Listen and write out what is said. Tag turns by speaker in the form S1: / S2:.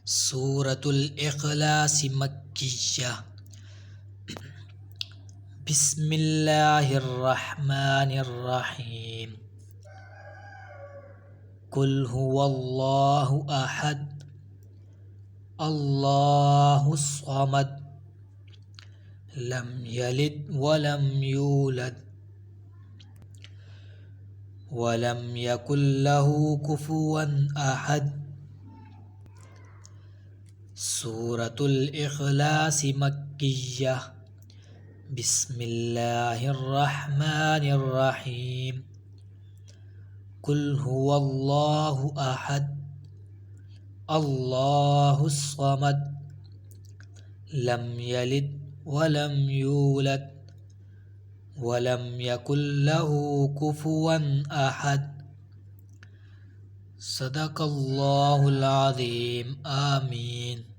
S1: सूरतुल इखलास मक्किय्या। बिस्मिल्लाहिर्रहमानिर्रहीम। कुल हुवल्लाहु अहद अल्लाहुस समद लम यलिद वलम यूलद वलम यकुल लहू कुफुवन अहद। सूरतुल इखलास मक्किय्या। बिस्मिल्लाहिर्रहमानिर्रहीम। कुल हुवल्लाहु अहद अल्लाहुस समद लम यलिद वलम यूलद वलम यकुल लहू कुफुवन अहद। सदक़ल्लाहुल अज़ीम। आमीन।